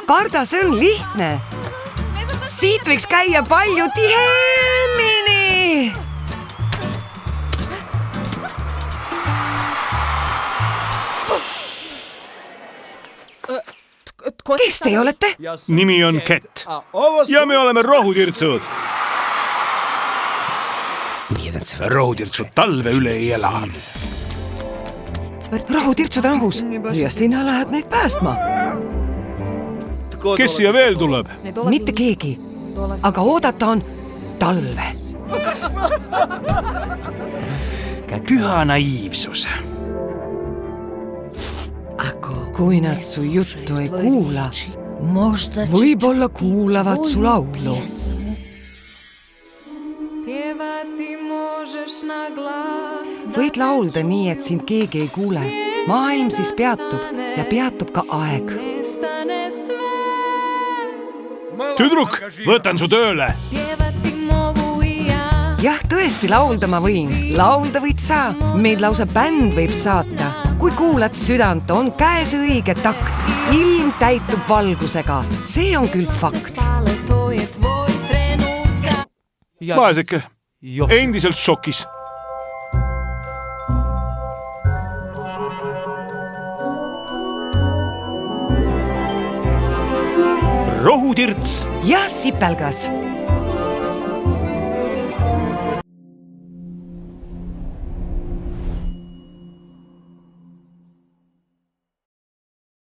Karda, see on lihtne. Siit võiks käia palju tihemini. Kes te olete? Nimi on Kett ja me oleme rohutirtsud. Nii et see rohutirtsud talve üle ei ela. Rohutirtsud on õhus ja sina lähed neid päästma. Kes siia veel tuleb? Mitte keegi, aga oodata on talve. Püha naiivsus. Kui nad su juttu ei kuula, võib-olla kuulavad su laulu. Võid laulda nii, et sind keegi ei kuule. Maailm siis peatub ja peatub ka aeg. Tüdruk, võtan su tööle. Jah, tõesti laulda ma võin. Laulda võid sa. Meid lausa bänd võib saata. Kui kuulad südant, on käes õige takt. Ilm täitub valgusega. See on küll fakt. Vaeseke, endiselt šokis. Rohutirts ja sipelgas.